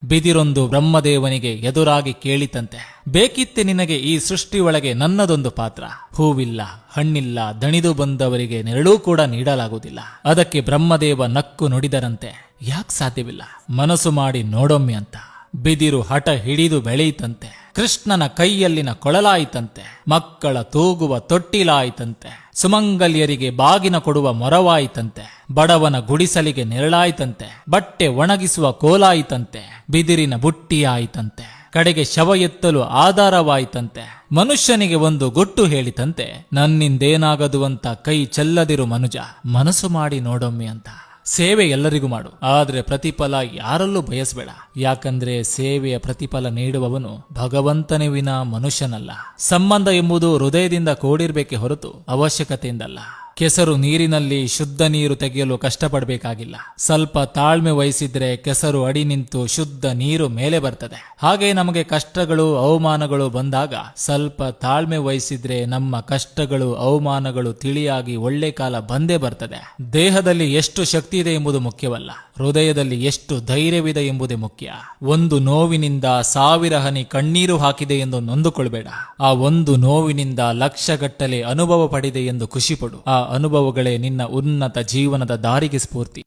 ಬಿದಿರೊಂದು ಬ್ರಹ್ಮದೇವನಿಗೆ ಎದುರಾಗಿ ಕೇಳಿತಂತೆ, ಬೇಕಿತ್ತೆ ನಿನಗೆ ಈ ಸೃಷ್ಟಿಯೊಳಗೆ ನನ್ನದೊಂದು ಪಾತ್ರ. ಹೂವಿಲ್ಲ, ಹಣ್ಣಿಲ್ಲ, ದಣಿದು ಬಂದವರಿಗೆ ನೆರಳೂ ಕೂಡ ನೀಡಲಾಗುವುದಿಲ್ಲ. ಅದಕ್ಕೆ ಬ್ರಹ್ಮದೇವ ನಕ್ಕು ನುಡಿದರಂತೆ, ಯಾಕೆ ಸಾಧ್ಯವಿಲ್ಲ, ಮನಸ್ಸು ಮಾಡಿ ನೋಡೊಮ್ಮೆ ಅಂತ. ಬಿದಿರು ಹಠ ಹಿಡಿದು ಬೆಳೆಯಿತಂತೆ. ಕೃಷ್ಣನ ಕೈಯಲ್ಲಿನ ಕೊಳಲಾಯಿತಂತೆ. ಮಕ್ಕಳ ತೂಗುವ ತೊಟ್ಟಿಲಾಯಿತಂತೆ. ಸುಮಂಗಲ್ಯರಿಗೆ ಬಾಗಿನ ಕೊಡುವ ಮೊರವಾಯಿತಂತೆ. ಬಡವನ ಗುಡಿಸಲಿಗೆ ನೆರಳಾಯಿತಂತೆ. ಬಟ್ಟೆ ಒಣಗಿಸುವ ಕೋಲಾಯಿತಂತೆ. ಬಿದಿರಿನ ಬುಟ್ಟಿಯಾಯಿತಂತೆ. ಕಡೆಗೆ ಶವ ಎತ್ತಲು ಆಧಾರವಾಯಿತಂತೆ. ಮನುಷ್ಯನಿಗೆ ಒಂದು ಗುಟ್ಟು ಹೇಳಿತಂತೆ, ನನ್ನಿಂದೇನಾಗದು ಅಂತ ಕೈ ಚೆಲ್ಲದಿರು ಮನುಜ, ಮನಸ್ಸು ಮಾಡಿ ನೋಡೊಮ್ಮೆ ಅಂತ. ಸೇವೆ ಎಲ್ಲರಿಗೂ ಮಾಡು, ಆದ್ರೆ ಪ್ರತಿಫಲ ಯಾರಲ್ಲೂ ಬಯಸಬೇಡ. ಯಾಕಂದ್ರೆ ಸೇವೆಯ ಪ್ರತಿಫಲ ನೀಡುವವನು ಭಗವಂತನೇ ವಿನ ಮನುಷ್ಯನಲ್ಲ. ಸಂಬಂಧ ಎಂಬುದು ಹೃದಯದಿಂದ ಕೂಡಿರ್ಬೇಕೆ ಹೊರತು ಅವಶ್ಯಕತೆಯಿಂದಲ್ಲ. ಕೆಸರು ನೀರಿನಲ್ಲಿ ಶುದ್ಧ ನೀರು ತೆಗೆಯಲು ಕಷ್ಟಪಡಬೇಕಾಗಿಲ್ಲ. ಸ್ವಲ್ಪ ತಾಳ್ಮೆ ವಹಿಸಿದ್ರೆ ಕೆಸರು ಅಡಿ ನಿಂತು ಶುದ್ಧ ನೀರು ಮೇಲೆ ಬರ್ತದೆ. ಹಾಗೆ ನಮಗೆ ಕಷ್ಟಗಳು ಅವಮಾನಗಳು ಬಂದಾಗ ಸ್ವಲ್ಪ ತಾಳ್ಮೆ ವಹಿಸಿದ್ರೆ ನಮ್ಮ ಕಷ್ಟಗಳು ಅವಮಾನಗಳು ತಿಳಿಯಾಗಿ ಒಳ್ಳೆ ಕಾಲ ಬಂದೇ ಬರ್ತದೆ. ದೇಹದಲ್ಲಿ ಎಷ್ಟು ಶಕ್ತಿ ಇದೆ ಎಂಬುದು ಮುಖ್ಯವಲ್ಲ, ಹೃದಯದಲ್ಲಿ ಎಷ್ಟು ಧೈರ್ಯವಿದೆ ಎಂಬುದೇ ಮುಖ್ಯ. ಒಂದು ನೋವಿನಿಂದ 1000 ಹನಿ ಕಣ್ಣೀರು ಹಾಕಿದೆ ಎಂದು ನೊಂದುಕೊಳ್ಬೇಡ. ಆ ಒಂದು ನೋವಿನಿಂದ ಲಕ್ಷಗಟ್ಟಲೆ ಅನುಭವ ಪಡಿದೆ ಎಂದು ಖುಷಿಪಡು. ಆ ಅನುಭವಗಳೇ ನಿನ್ನ ಉನ್ನತ ಜೀವನದ ದಾರಿಗೆ ಸ್ಫೂರ್ತಿ.